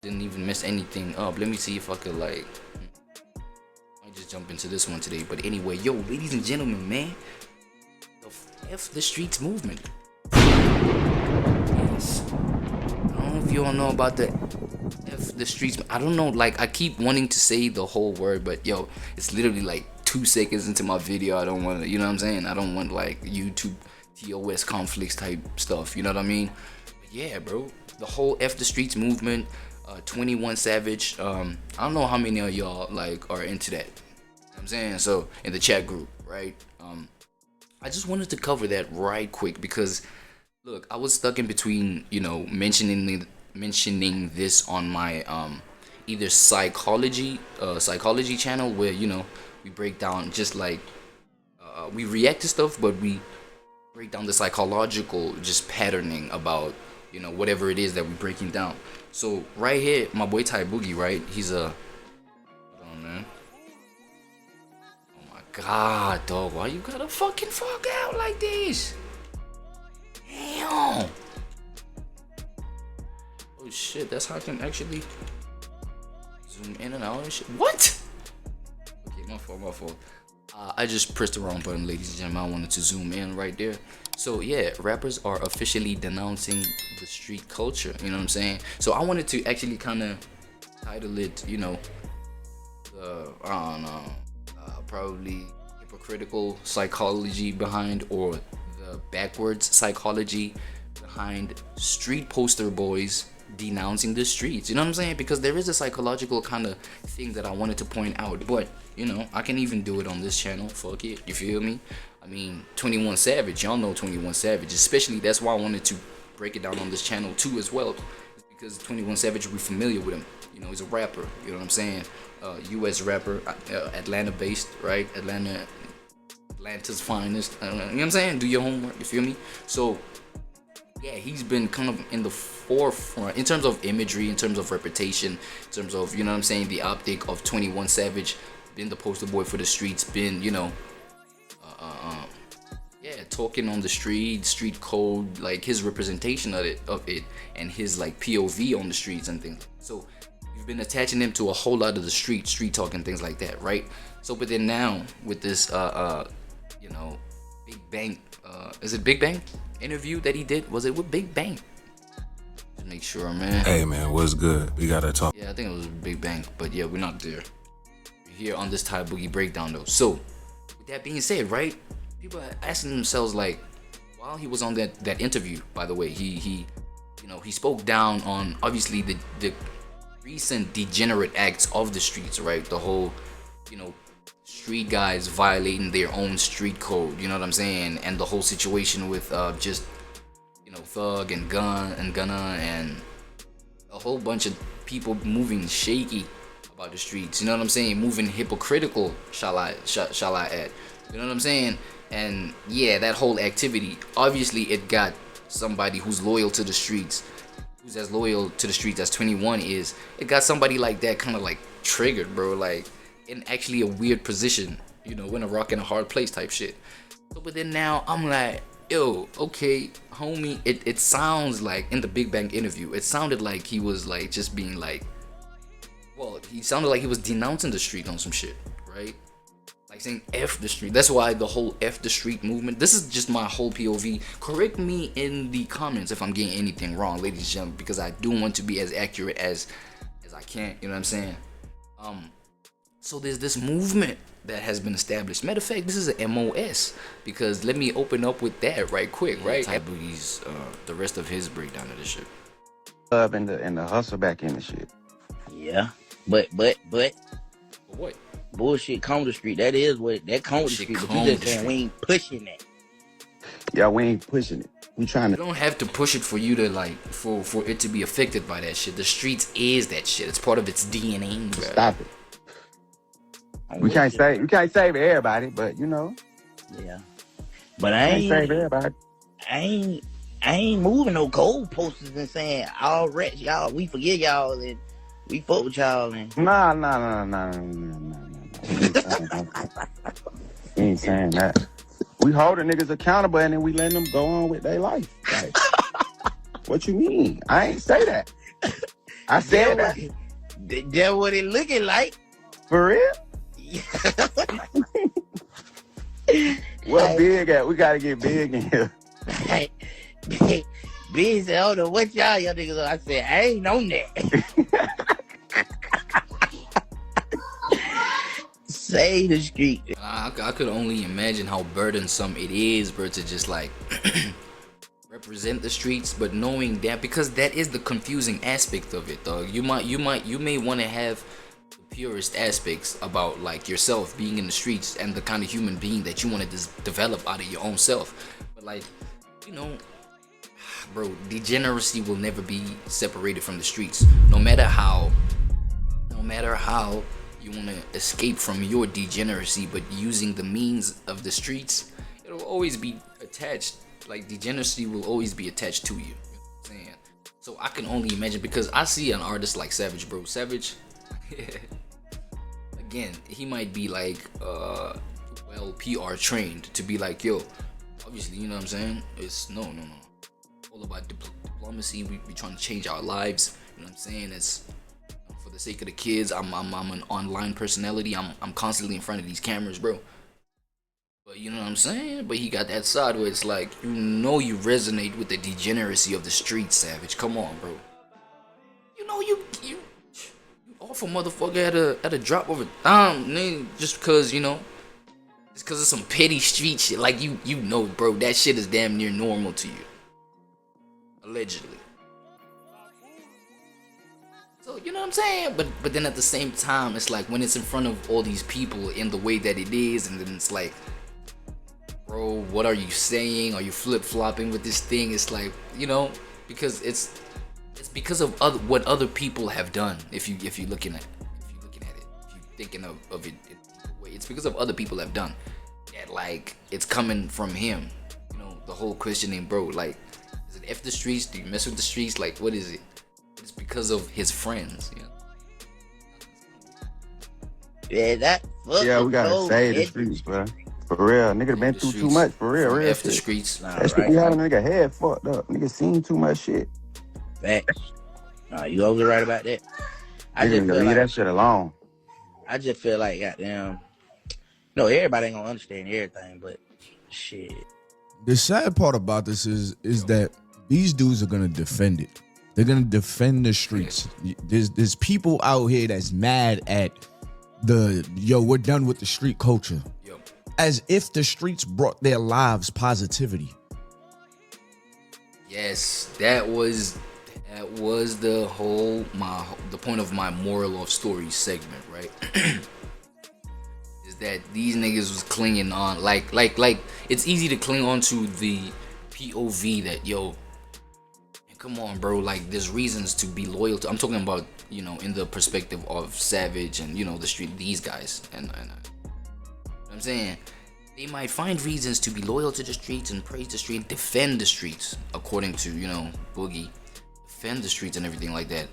Didn't even mess anything up. Let me see if I could like I just jump into this one today. But anyway, yo, ladies and gentlemen, man, the F the Streets movement. Yes. I don't know if you all know about the F the Streets. I don't know, like I keep wanting to say the whole word, but yo, it's literally like 2 seconds into my video. I don't want to, you know what I'm saying? I don't want like YouTube TOS conflicts type stuff, you know what I mean? But yeah, bro, the whole F the Streets movement, 21 Savage, I don't know how many of y'all like are into that, you know what I'm saying? So in the chat group, right? I just wanted to cover that right quick because look, I was stuck in between, you know, mentioning this on my either psychology channel, where, you know, we break down just like we react to stuff, but we break down the psychological just patterning about, you know, whatever it is that we're breaking down. So right here, my boy Ty Boogie, right? He's a hold on, man. Oh my god, dog, why you gotta fucking fuck out like this? Damn. Oh shit, that's how I can actually zoom in and out and shit. What? Okay, my fault. I just pressed the wrong button, ladies and gentlemen. I wanted to zoom in right there. So yeah, rappers are officially denouncing the street culture, you know what I'm saying? So I wanted to actually kind of title it, you know, I don't know, probably hypocritical psychology behind, or the backwards psychology behind street poster boys denouncing the streets, you know what I'm saying? Because there is a psychological kind of thing that I wanted to point out, but you know, I can even do it on this channel. Fuck it, you feel me? I mean, 21 Savage, y'all know 21 Savage, especially that's why I wanted to break it down on this channel too as well, because 21 Savage, we're familiar with him, you know, he's a rapper, you know what I'm saying? US rapper, Atlanta based, right? Atlanta's finest, you know what I'm saying? Do your homework, you feel me? So yeah, he's been kind of in the forefront in terms of imagery, in terms of reputation, in terms of, you know what I'm saying, the optic of 21 Savage, been the poster boy for the streets, been, you know, yeah, talking on the street code, like his representation of it, and his like POV on the streets and things. So you've been attaching him to a whole lot of the street talk and things like that, right? So but then now with this you know, Big Bang, is it Big Bang interview that he did? Was it with Big Bang? To make sure, man. Hey man, what's good? We gotta talk. Yeah, I think it was Big Bang, but yeah, we're not there. We're here on this Ty Boogie breakdown though. So with that being said, right, people are asking themselves, like, while he was on that interview, by the way, he you know, he spoke down on obviously the recent degenerate acts of the streets, right? The whole, you know, street guys violating their own street code, you know what I'm saying? And the whole situation with just, you know, Thug and Gunna and a whole bunch of people moving shaky about the streets, you know what I'm saying? Moving hypocritical, shall I add, you know what I'm saying? And yeah, that whole activity, obviously it got somebody who's loyal to the streets, who's as loyal to the streets as 21 is, it got somebody like that kind of like triggered, bro, like in actually a weird position, you know, in a rock and a hard place type shit. So but then now I'm like, yo, okay, homie, it sounds like in the Big Bang interview, it sounded like he was like just being like, well, he sounded like he was denouncing the street on some shit, right? Like saying F the street. That's why the whole F the street movement. This is just my whole POV. Correct me in the comments if I'm getting anything wrong, ladies and gentlemen, because I do want to be as accurate as I can. You know what I'm saying? So there's this movement that has been established. Matter of fact, this is a MOS, because let me open up with that right quick, right? Ty Boogie's the rest of his breakdown of this shit. And the hustle back in the shit. Yeah, but What? bullshit come to street. That is what that come to street. But you just saying we ain't pushing that. Yeah, we ain't pushing it. We trying You to. don't have to push it for you to like for it to be affected by that shit. The streets is that shit. It's part of its DNA, bro. Stop it. We can't save everybody, but you know. Yeah, but I Can't save ain't. everybody. I ain't moving no gold posters and saying all rats, y'all. We forgive y'all and we fuck with y'all and. Nah. We ain't saying that. We holding niggas accountable and then we letting them go on with their life. Like, What you mean? I ain't say that. I said that. That's what it looking like. For real? What big at? We gotta get big in here. Big said, I don't know what y'all niggas are. I said, I ain't on that. Say the street. I could only imagine how burdensome it is, bro, to just like represent the streets, but knowing that, because that is the confusing aspect of it, dog. You may want to have the purest aspects about like yourself being in the streets and the kind of human being that you want to develop out of your own self, but like, you know, bro, degeneracy will never be separated from the streets. No matter how you want to escape from your degeneracy, but using the means of the streets, it'll always be attached. Like, degeneracy will always be attached to you. You know what I'm saying? So I can only imagine, because I see an artist like Savage, bro. Savage, again, he might be like well PR trained to be like, yo, obviously, you know what I'm saying? It's no. All about diplomacy. We trying to change our lives. You know what I'm saying? It's for the sake of the kids. I'm an online personality. I'm constantly in front of these cameras, bro. But you know what I'm saying? But he got that side where it's like, you know, you resonate with the degeneracy of the street, Savage. Come on, bro. You know you awful motherfucker at a drop of a dime, just because, you know, just because of some petty street shit. Like, you know, bro, that shit is damn near normal to you. Allegedly. So, you know what I'm saying? But then at the same time, it's like, when it's in front of all these people in the way that it is, and then it's like, bro, what are you saying? Are you flip-flopping with this thing? It's like, you know, because it's because of what other people have done. If you're looking at it, if you're thinking of it, it's because of other people have done that. Like, it's coming from him. You know, the whole questioning, bro. Like, is it F the streets? Do you mess with the streets? Like, what is it? It's because of his friends. You know? Yeah, we gotta save the streets, bro. For real, nigga been through too much. For real, real F the shit. streets. That shit be having a nigga head fucked up. Nigga seen too much shit. Facts. You always right about that. I just feel leave that shit alone. I just feel like, goddamn, no, everybody ain't gonna understand everything, but shit. The sad part about this is that these dudes are gonna defend it. They're gonna defend the streets. There's people out here that's mad at we're done with the street culture. As if the streets brought their lives positivity. Yes, that was the point of my moral of stories segment, right? Is that these niggas was clinging on like it's easy to cling on to the POV that, yo, come on, bro, like, there's reasons to be loyal to. I'm talking about, you know, in the perspective of Savage and, you know, the street, these guys, and you know what I'm saying, they might find reasons to be loyal to the streets and praise the street, defend the streets, according to, you know, Boogie, defend the streets and everything like that.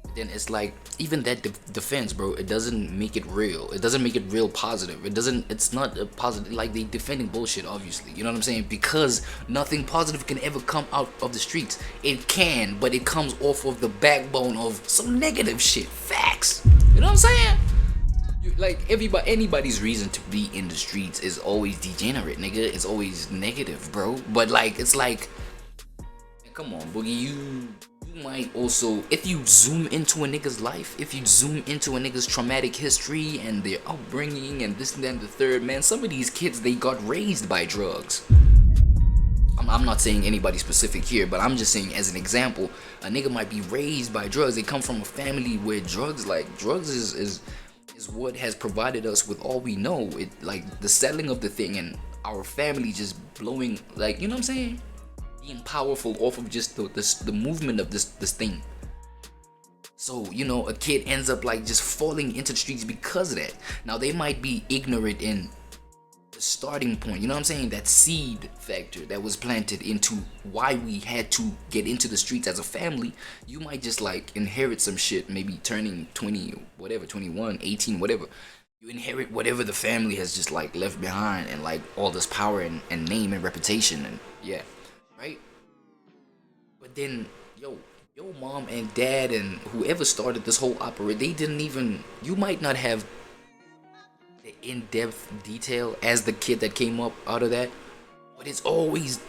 But then it's like, even that defense, bro, it doesn't make it real. It doesn't make it real positive. It's not a positive, like, they defending bullshit, obviously, you know what I'm saying? Because nothing positive can ever come out of the streets. It can, but it comes off of the backbone of some negative shit. Facts. You know what I'm saying? Like, anybody's reason to be in the streets is always degenerate, nigga. It's always negative, bro. But like, it's like, come on, Boogie, you might also, if you zoom into a nigga's life, if you zoom into a nigga's traumatic history and their upbringing and this and that and the third, man, some of these kids, they got raised by drugs. I'm not saying anybody specific here, but I'm just saying as an example, a nigga might be raised by drugs. They come from a family where drugs is what has provided us with all we know. It, like, the settling of the thing and our family just blowing, like, you know what I'm saying, being powerful off of just the movement of this thing. So, you know, a kid ends up like just falling into the streets because of that. Now, they might be ignorant in the starting point, you know what I'm saying, that seed factor that was planted into why we had to get into the streets as a family. You might just like inherit some shit, maybe turning 20, whatever, 21, 18, whatever. You inherit whatever the family has just like left behind, and like all this power and name and reputation, and yeah, right? But then, your mom and dad and whoever started this whole operation, they didn't even. You might not have the in-depth detail as the kid that came up out of that, but it's always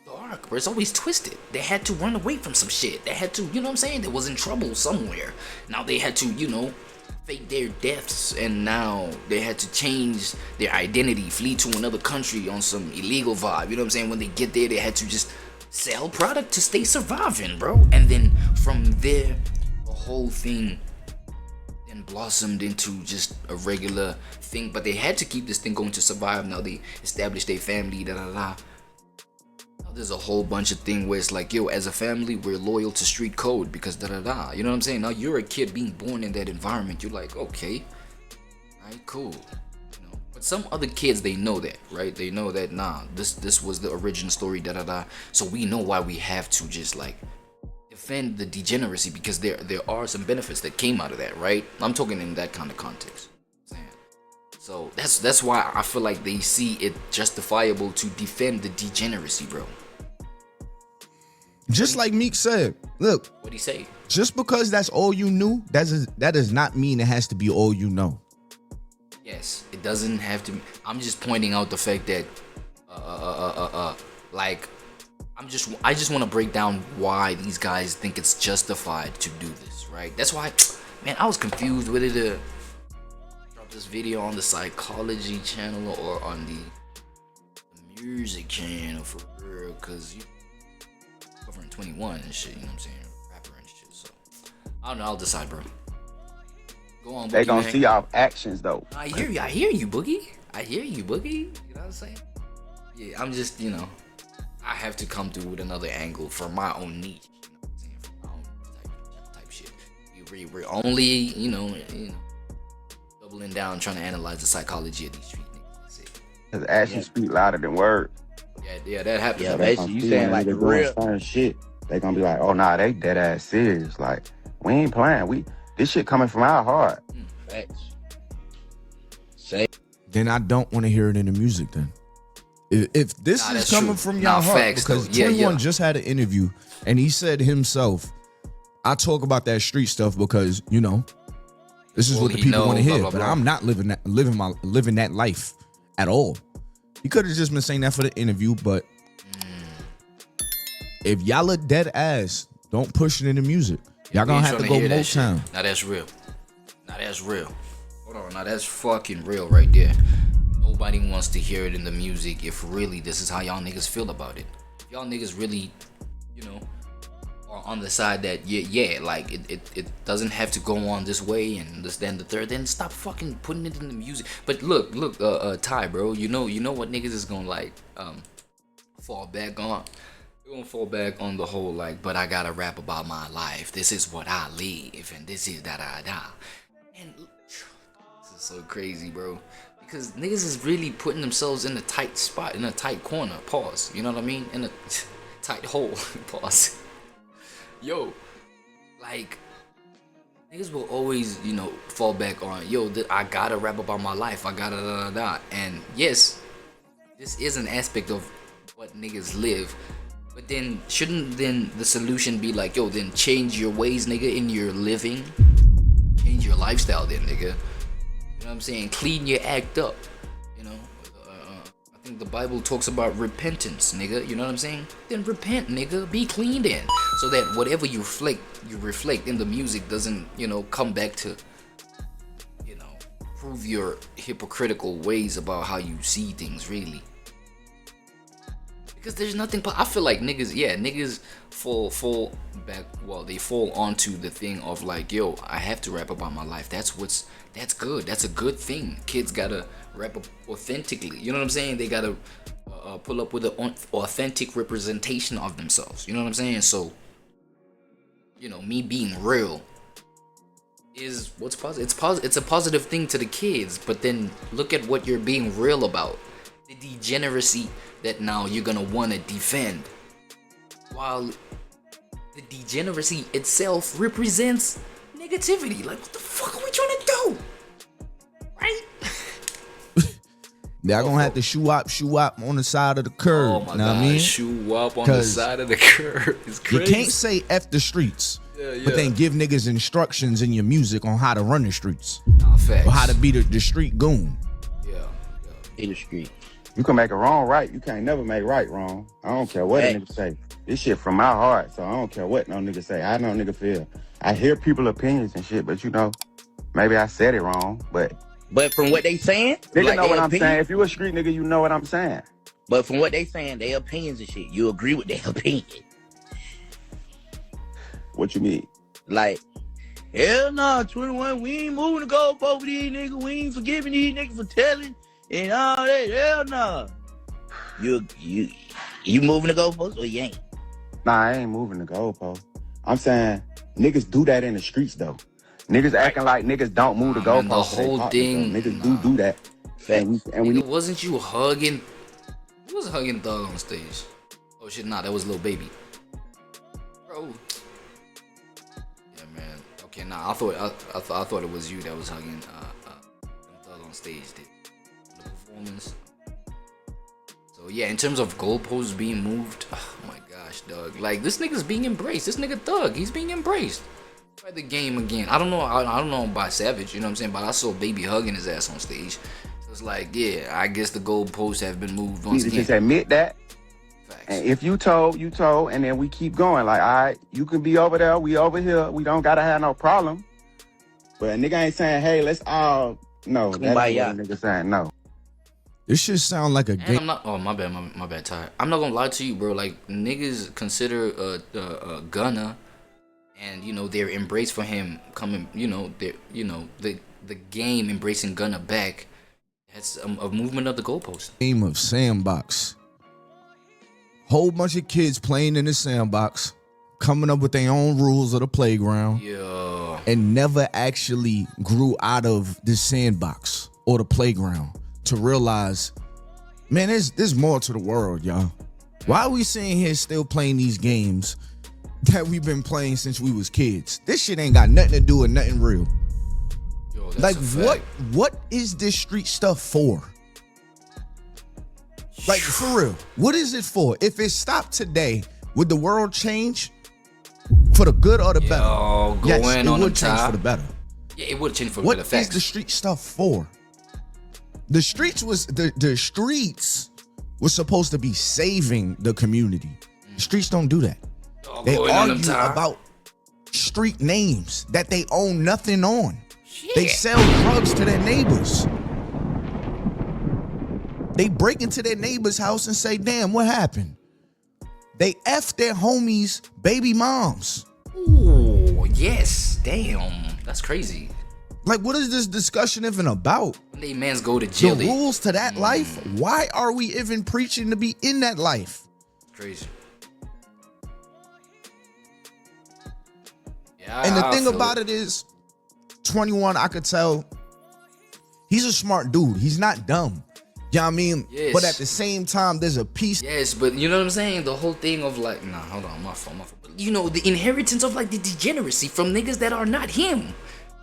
dark, bro. It's always twisted. They had to run away from some shit. They had to, you know what I'm saying? They was in trouble somewhere. Now they had to, fake their deaths, and now they had to change their identity, flee to another country on some illegal vibe. You know what I'm saying? When they get there, they had to just sell product to stay surviving, bro. And then from there, the whole thing then blossomed into just a regular thing. But they had to keep this thing going to survive. Now they established their family, Now there's a whole bunch of thing where it's like, as a family, we're loyal to street code because You know what I'm saying? Now you're a kid being born in that environment. You're like, okay, alright, cool. But some other kids, they know that, right? They know that, this was the original story, So we know why we have to just like defend the degeneracy, because there are some benefits that came out of that, right? I'm talking in that kind of context. So that's why I feel like they see it justifiable to defend the degeneracy, bro. Just like Meek said, look. What'd he say? Just because that's all you knew, that does not mean it has to be all you know. Yes, it doesn't have to. I'm just pointing out the fact that, like, I just want to break down why these guys think it's justified to do this, right? That's why, man, I was confused whether to drop this video on the psychology channel or on the music channel for real, cause you covering 21 and shit, you know what I'm saying, rapper and shit. So I don't know. I'll decide, bro. Go on, Boogie, They gonna man. see our actions though. I hear you, Boogie. You know what I'm saying? Yeah, I'm just, I have to come through with another angle for my own niche. You know what I'm saying? For my own type shit. We're only, doubling down, trying to analyze the psychology of these street niggas. That's it. Cause actions speak louder than words. Yeah, that happens. Yeah, They basically, gonna you see saying when like they the doing real. certain shit. They gonna be like, oh nah, they dead ass serious. Like, we ain't playing. This shit coming from our heart. Facts. Say. Then I don't want to hear it in the music then. If this is that's coming true. from your heart, Facts, because though. Yeah, 21 yeah. just had an interview and he said himself, I talk about that street stuff because, this is Well, what the he people want to know, hear, blah, blah, but blah. I'm not living that life at all. He could have just been saying that for the interview, but if y'all are dead ass, don't push it in the music. Y'all gonna have to go Motown. Now that's real. Hold on, now that's fucking real right there. Nobody wants to hear it in the music if really this is how y'all niggas feel about it. If y'all niggas really, are on the side that like it doesn't have to go on this way and this, then the third, then stop fucking putting it in the music. But look, Ty, bro, you know what niggas is gonna like fall back on. We're gonna fall back on the whole like, but I gotta rap about my life. This is what I live, and this is da. And this is so crazy, bro. Because niggas is really putting themselves in a tight spot, in a tight corner. Pause. You know what I mean? In a tight hole. Pause. Yo, like, niggas will always, fall back on, I gotta rap about my life. I gotta da. And yes, this is an aspect of what niggas live. But then, shouldn't then the solution be like, then change your ways, nigga, in your living? Change your lifestyle then, nigga. You know what I'm saying? Clean your act up. I think the Bible talks about repentance, nigga. You know what I'm saying? Then repent, nigga. Be clean then. So that whatever you reflect in the music doesn't, come back to, prove your hypocritical ways about how you see things really. Because there's nothing, I feel like niggas fall back, they fall onto the thing of like, I have to rap about my life. That's good. That's a good thing. Kids gotta rap authentically. You know what I'm saying? They gotta pull up with an authentic representation of themselves. You know what I'm saying? So, me being real is what's positive. It's a positive thing to the kids, but then look at what you're being real about. The degeneracy that now you're gonna wanna defend, while the degeneracy itself represents negativity. Like, what the fuck are we trying to do? Right? They're gonna have to shoe up on the side of the curb. Oh my know god, what I mean? shoe up on the 'Cause side of the curb. It's You crazy. can't say F the streets, Yeah. but then give niggas instructions in your music on how to run the streets Nah, facts. or how to be the street goon. Yeah. In the street. You can make a wrong right. You can't never make right wrong. I don't care what a nigga say. This shit from my heart, so I don't care what no nigga say. How no nigga feel. I hear people opinions and shit, but you know, maybe I said it wrong, but from what they saying, nigga like know what their I'm opinion, saying. If you a street nigga, you know what I'm saying. But from what they saying, their opinions and shit, you agree with their opinion. What you mean? Like, hell nah, 21, we ain't moving the goalpost for these niggas. We ain't forgiving these niggas for telling and all that. Hell nah. You moving the goalpost or you ain't? Nah, I ain't moving the goalpost. I'm saying niggas do that in the streets though. Niggas acting like niggas don't move the Man, goalpost. the whole thing. Niggas do that. And we Nigga, wasn't you hugging? Who was hugging Thug on stage? Oh shit, nah, that was Lil Baby. Bro. Yeah, man. Okay, nah, I thought it was you that was hugging Thug on stage. The performance. So yeah, in terms of goalposts being moved, oh my gosh, dog. Like this nigga's being embraced. This nigga Thug, he's being embraced by the game again. I don't know by Savage, you know what I'm saying? But I saw Baby hugging his ass on stage. So it's like, yeah, I guess the goalposts have been moved once need to again. just admit that. Facts. And if you told, and then we keep going. Like, all right, you can be over there, we over here. We don't gotta have no problem. But a nigga ain't saying, hey, let's all no. That's what a nigga saying no. This shit sound like a And game. I'm not. Oh my bad, Ty. I'm not gonna lie to you, bro. Like niggas consider Gunna, and you know they're embraced for him coming. You know the game embracing Gunna back. That's a movement of the goalpost. Game of sandbox. Whole bunch of kids playing in the sandbox, coming up with their own rules of the playground, Yeah. and never actually grew out of the sandbox or the playground to realize, man, there's more to the world, y'all. Why are we sitting here still playing these games that we've been playing since we was kids? This shit ain't got nothing to do with nothing real. Yo, Like that's a fact. what is this street stuff for? Like for real, what is it for? If it stopped today, would the world change for the good or the better? Yo, go Yes, in it on would the change top. for the better. Yeah, it would change for What better. is Facts. the street stuff for? The streets was the streets was supposed to be saving the community. The streets don't do that. Oh, They go in on them, argue Ty. about street names that they own nothing on. Shit. They sell drugs to their neighbors. They break into their neighbor's house and say, damn, what happened? They F their homies' baby moms. Ooh, yes. Damn. That's crazy. Like, what is this discussion even about? When they mans go to jail, The rules to that life? Why are we even preaching to be in that life? crazy. Yeah, And the I thing feel about it is, 21, I could tell, he's a smart dude. He's not dumb. You know what I mean? Yes. But at the same time, there's a piece. Yes, but you know what I'm saying? The whole thing of like, nah, hold on, my fault. You know, the inheritance of like the degeneracy from niggas that are not him.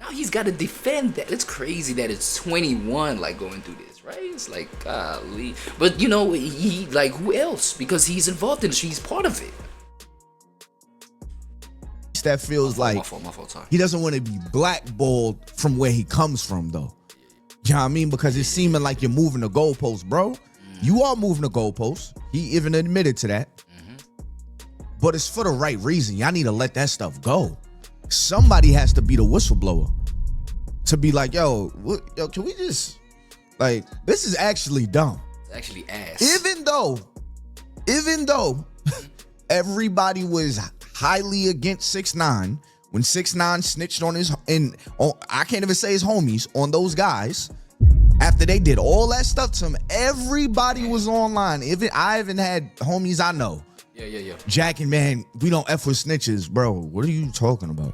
Now he's got to defend that. It's crazy that it's 21 like going through this, right? It's like, golly. But you know, he like, who else? Because he's involved in it. He's part of it. That feels like My fault, sorry. he doesn't want to be blackballed from where he comes from, though. You know what I mean? Because it's seeming like you're moving the goalposts, bro. You are moving the goalposts. He even admitted to that. But it's for the right reason. Y'all need to let that stuff go. Somebody has to be the whistleblower to be like, yo, can we just, like, this is actually dumb. It's actually ass. Even though everybody was highly against 6ix9ine when 6ix9ine snitched on I can't even say his homies, on those guys. After they did all that stuff to him, everybody was online. I even had homies I know. Yeah. Jacking, man, we don't F with snitches. Bro, what are you talking about?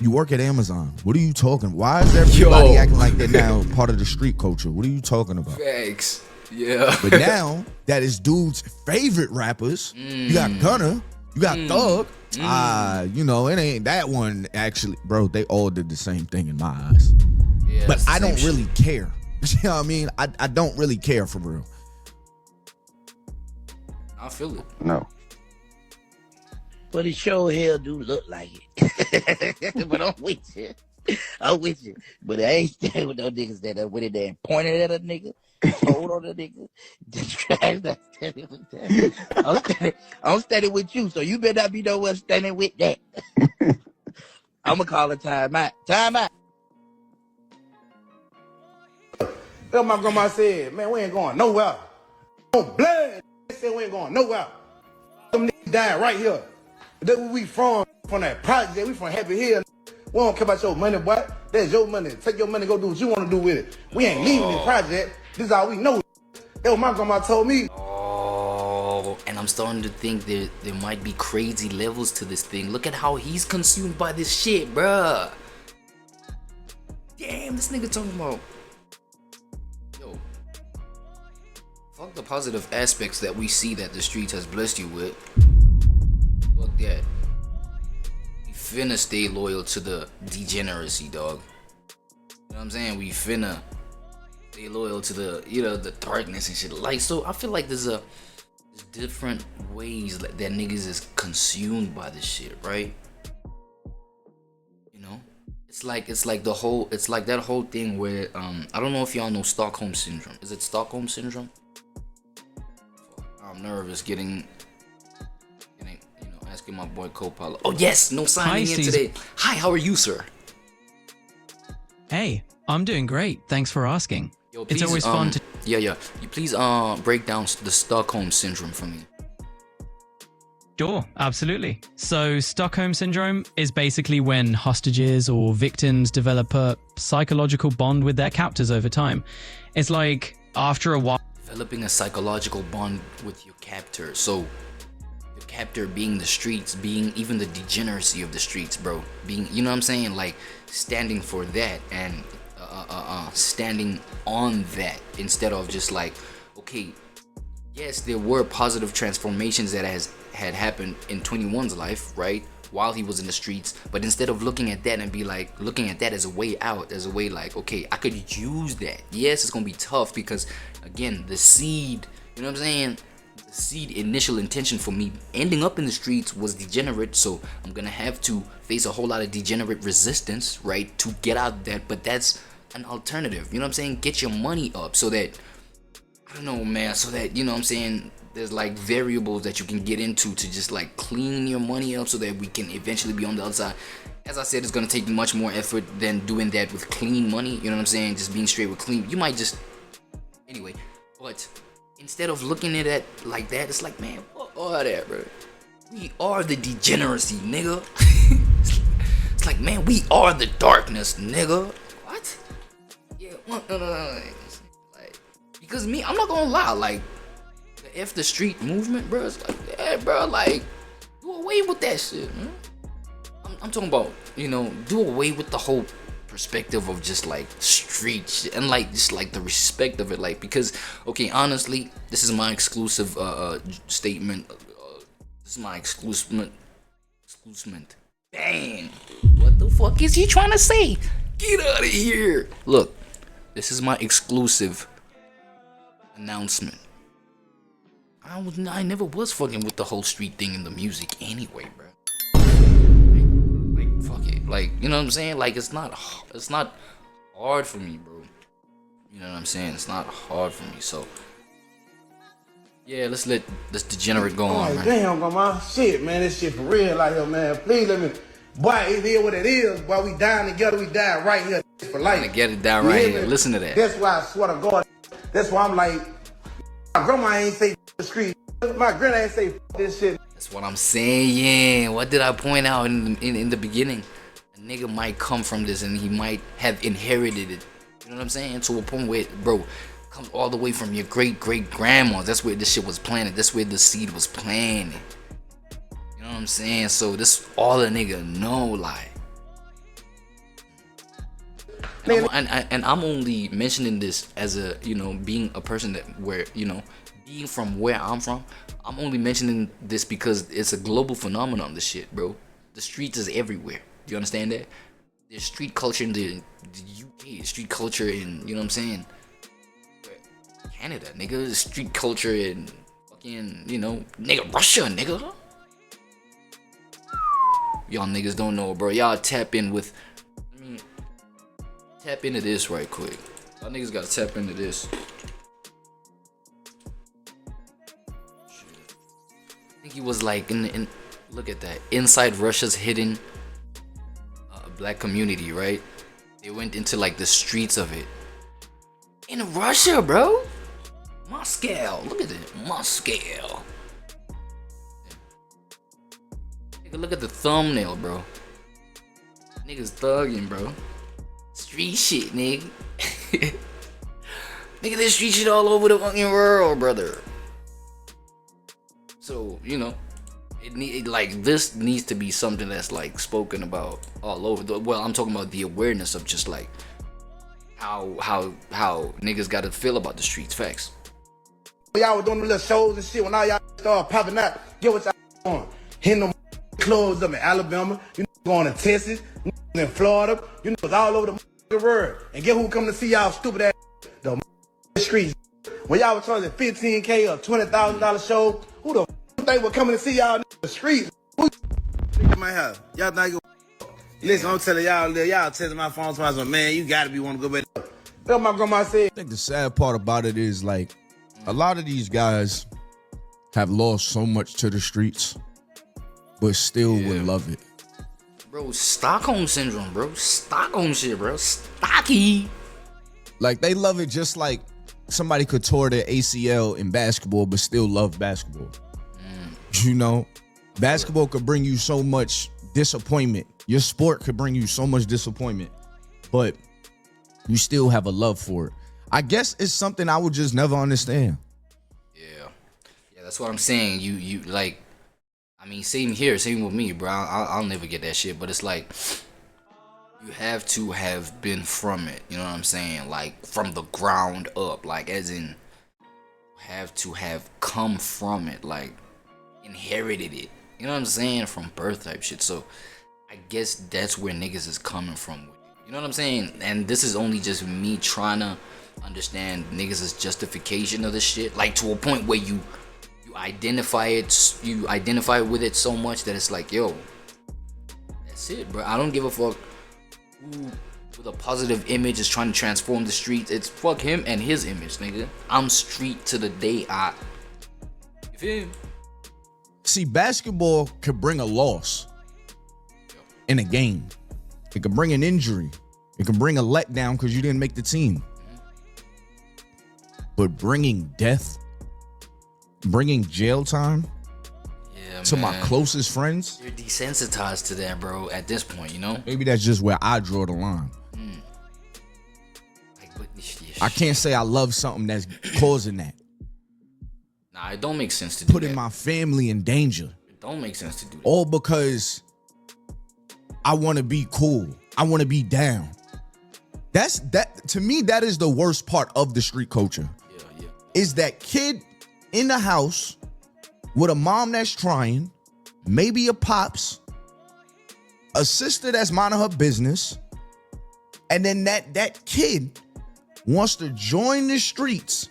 You work at Amazon. What are you talking? Why is everybody acting like they're now part of the street culture? What are you talking about? Facts. Yeah. But now that is dude's favorite rappers. You got Gunna, you got Thug. You know, it ain't that one actually. Bro, they all did the same thing in my eyes. Yeah, But it's the I same don't shit. really care. You know what I mean? I don't really care for real. I feel it. No. But it sure hell do look like it. But I'm with you. I'm with you. But I ain't standing with no niggas that went in there and pointed at a nigga, told on a nigga. I'm not standing with that. I'm standing with you, so you better not be nowhere standing with that. I'm gonna call a timeout. Timeout. That's what my grandma said, man, we ain't going nowhere. On blood, they said we ain't going nowhere. Some niggas dying right here. That's where we from that project. We from Happy Hill. We don't care about your money, boy. That's your money. Take your money, go do what you want to do with it. We ain't leaving this project. This is all we know. That's what my grandma told me. Oh, and I'm starting to think there might be crazy levels to this thing. Look at how he's consumed by this shit, bruh. Damn, this nigga talking about. Yo, fuck the positive aspects that we see that the streets has blessed you with. Fuck that. We finna stay loyal to the degeneracy, dog. You know what I'm saying? We finna stay loyal to the, you know, the darkness and shit. Like, so I feel like there's different ways that niggas is consumed by this shit, right? You know? It's like that whole thing where I don't know if y'all know Stockholm syndrome. Is it Stockholm syndrome? I'm nervous getting asking my boy co-pilot. Oh yes, no signing in today. Hi, how are you, sir? Hey, I'm doing great. Thanks for asking. Yo, please, it's always fun to. Yeah. You please break down the Stockholm syndrome for me. Sure, absolutely. So Stockholm syndrome is basically when hostages or victims develop a psychological bond with their captors over time. It's like after a while. Developing a psychological bond with your captor. So your captor being the streets, being even the degeneracy of the streets, bro. Being, you know what I'm saying? Like standing for that and standing on that instead of just like, okay, yes, there were positive transformations that had happened in 21's life, right? While he was in the streets, but instead of looking at that and be like, looking at that as a way out, as a way like, okay, I could use that. Yes, it's gonna be tough because again, the seed, you know what I'm saying? The seed initial intention for me ending up in the streets was degenerate, so I'm gonna have to face a whole lot of degenerate resistance, right? To get out of that, but that's an alternative, you know what I'm saying? Get your money up so that, I don't know, man, so that, you know what I'm saying, there's like variables that you can get into to just like clean your money up so that we can eventually be on the other side. As I said, it's gonna take much more effort than doing that with clean money, you know what I'm saying? Just being straight with clean, you might just, anyway, but instead of looking at it like that, it's like, man, fuck all that, bro. We are the degeneracy, nigga. It's like, man, we are the darkness, nigga. What? Yeah, no. Like, because me, I'm not gonna lie, like, the F the street movement, bro, it's like, yeah, bro, like, do away with that shit, man. I'm talking about, you know, do away with the whole perspective of just like street shit and like just like the respect of it, like, because okay, honestly, this is my exclusive statement. This is my exclusive. Dang, what the fuck is he trying to say? Get out of here! Look, this is my exclusive announcement. I never was fucking with the whole street thing in the music anyway, bro. Like fuck it, like, you know what I'm saying? Like it's not hard for me, bro. You know what I'm saying? It's not hard for me, so yeah, let's let this degenerate go on, man. Damn, grandma, shit, man, this shit for real out here, man. Please let me. Boy, it is what it is. Boy, we dying together. We dying right here for life. Get it down right here. Listen to that. That's why I swear to God. That's why I'm like, my grandma ain't say the street. My granddad ain't say this shit. That's what I'm saying. What did I point out in the beginning? A nigga might come from this and he might have inherited it. You know what I'm saying? To a point where, bro, comes all the way from your great grandma. That's where this shit was planted. That's where the seed was planted. You know what I'm saying? So this all a nigga know, like. And I'm only mentioning this as a, you know, being a person that where, you know, being from where I'm from, I'm only mentioning this because it's a global phenomenon, this shit, bro. The streets is everywhere. You understand that? There's street culture in the UK, street culture in, you know what I'm saying, Canada, nigga. Street culture in fucking, you know, nigga, Russia, nigga. Y'all niggas don't know, bro. Y'all tap in with, tap into this right quick. Y'all niggas gotta tap into this. I think he was like in look at that, inside Russia's hidden black community, right? They went into like the streets of it in Russia, bro. Moscow, look at it, Moscow. Take a look at the thumbnail, bro. Niggas thugging, bro. Street shit, nigga. Nigga, there's street shit all over the fucking world, brother. So, you know, like this needs to be something that's like spoken about all over. Well, I'm talking about the awareness of just like how niggas gotta feel about the streets. Facts. Y'all was doing the little shows and shit when all y'all start popping out. Get what y'all doing? Hitting them clubs up in Alabama, you know, going to Texas, in Florida, you know, it's all over the world. And get who come to see y'all stupid ass the streets. When y'all was charging $15K or $20,000 show, who the think was coming to see y'all in the streets? Who my house? Y'all think it. Listen, I'm telling y'all texting my phone twice, man, you gotta be want to go back. That's what my grandma said. I think the sad part about it is like a lot of these guys have lost so much to the streets, but still would love it. Bro, Stockholm syndrome, bro. Stockholm shit, bro. Stocky. Like they love it just like somebody could tore their ACL in basketball, but still love basketball. You know, basketball could bring you so much disappointment. Your sport could bring you so much disappointment, but you still have a love for it. I guess it's something I would just never understand. Yeah, that's what I'm saying. You like, I mean, same here, same with me, bro. I'll never get that shit, but it's like you have to have been from it. You know what I'm saying? Like from the ground up, like as in have to have come from it, like inherited it. You know what I'm saying? From birth type shit. So I guess that's where niggas is coming from with it. You know what I'm saying? And this is only just me trying to understand niggas' justification of this shit. Like to a point where you identify with it so much that it's like, yo, that's it, bro. I don't give a fuck who with a positive image is trying to transform the streets. It's fuck him and his image, nigga. I'm street to the day I. You feel me? See, basketball could bring a loss in a game. It could bring an injury. It could bring a letdown because you didn't make the team. But bringing death, bringing jail time to my closest friends. You're desensitized to that, bro, at this point, you know? Maybe that's just where I draw the line. Like, but, I can't say I love something that's causing that. Nah, it don't make sense to do Putting my family in danger. It don't make sense to do that. All because I want to be cool. I want to be down. That to me, that is the worst part of the street culture. Yeah. Is that kid in the house with a mom that's trying, maybe a pops, a sister that's minding her business, and then that kid wants to join the streets,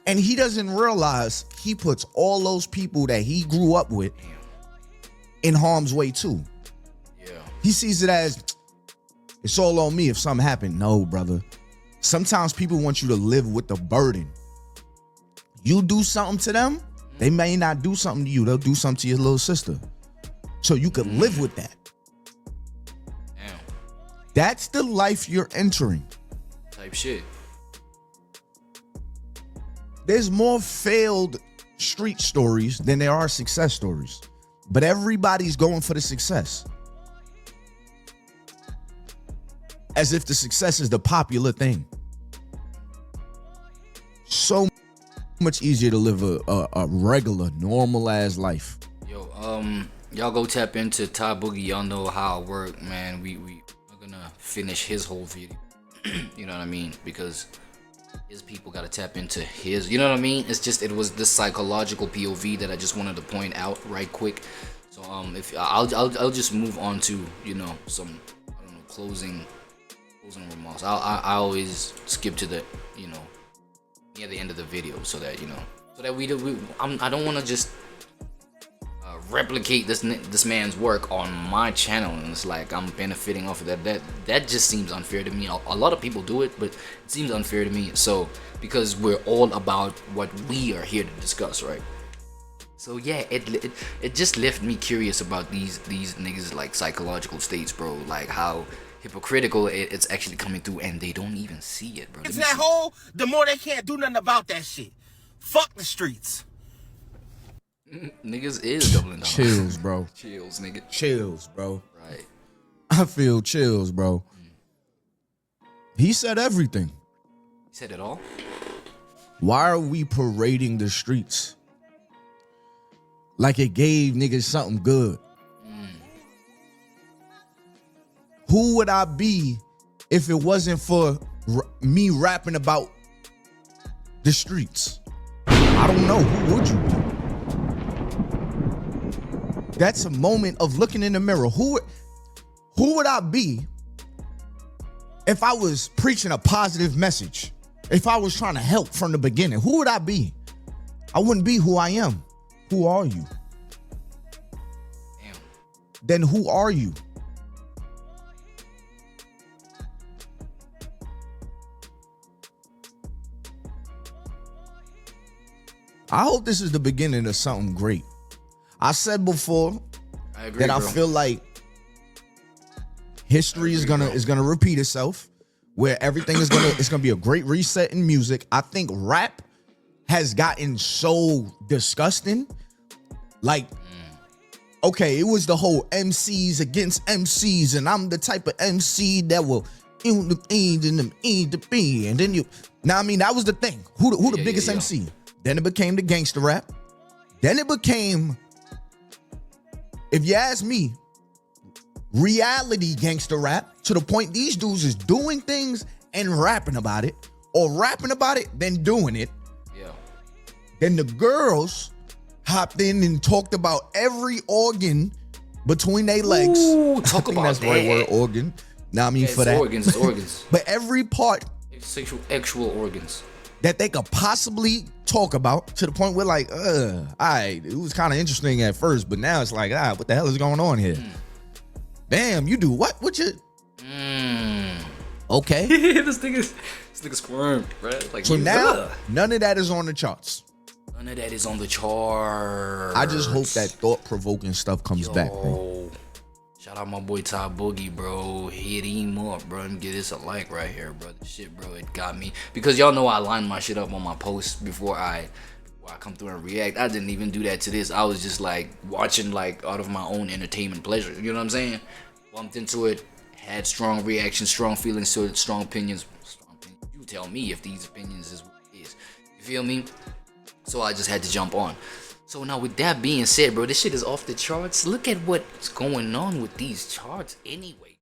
and he doesn't realize he puts all those people that he grew up with in harm's way too. Yeah. He sees it as, it's all on me if something happened. No, brother. Sometimes people want you to live with the burden. You do something to them, they may not do something to you. They'll do something to your little sister. So you could live with that. Damn. That's the life you're entering. Type shit. There's more failed street stories than there are success stories. But everybody's going for the success. As if the success is the popular thing. So much easier to live a regular, normal ass life. Yo, y'all go tap into Ty Boogie. Y'all know how it work, man. We are gonna finish his whole video. You know what I mean? Because his people gotta tap into his. You know what I mean? It's just, it was this psychological POV that I just wanted to point out right quick. So if I'll just move on to, you know, some, I don't know, closing remarks. I always skip to the, you know, near the end of the video, so that so that I don't want to just replicate this man's work on my channel, and it's like I'm benefiting off of that. That just seems unfair to me. A lot of people do it, but it seems unfair to me. So because we're all about what we are here to discuss, right? So yeah, it just left me curious about these niggas like psychological states, bro. Like how hypocritical it's actually coming through, and they don't even see it, bro. It's that hole, the more they can't do nothing about that shit. Fuck the streets. Niggas is doubling down. Chills, bro. Chills, nigga. Chills, bro. Right. I feel chills, bro. He said everything. He said it all. Why are we parading the streets like it gave niggas something good? Who would I be if it wasn't for me rapping about the streets? I don't know. Who would you be? That's a moment of looking in the mirror. Who would I be if I was preaching a positive message? If I was trying to help from the beginning, who would I be? I wouldn't be who I am. Who are you? Damn. Then who are you? I hope this is the beginning of something great. I said before I agree, that I bro. feel like history is gonna repeat itself, where everything is gonna be a great reset in music. I think rap has gotten so disgusting. Like, okay, it was the whole MCs against MCs, and I'm the type of MC that will and then you. Now I mean that was the thing. Who the biggest MC? Then it became the gangster rap. Then it became, if you ask me, reality gangster rap, to the point these dudes is doing things and rapping about it, or rapping about it, then doing it. Yeah. Then the girls hopped in and talked about every organ between their legs. Ooh, I talk think about that's the right that. word, organ. Now I mean for It's that. organs, it's organs. But every part Actual organs. that they could possibly talk about, to the point where like, it was kind of interesting at first, but now it's like, what the hell is going on here? Damn, you do what? What you? Okay. this nigga squirmed, right? Like, So now, none of that is on the charts. none of that is on the chart. I just hope that thought-provoking stuff comes back, bro. Shout out my boy Tapp Boogie, bro. Hit him up, bro, and get this a like right here, bro. Shit, bro, it got me. Because y'all know I line my shit up on my posts before I come through and react. I didn't even do that to this. I was just like watching like out of my own entertainment pleasure. You know what I'm saying? Bumped into it, had strong reactions, strong feelings to it, strong opinions. You tell me if these opinions is what it is. You feel me? So I just had to jump on. So now with that being said, bro, this shit is off the charts. Look at what's going on with these charts anyway.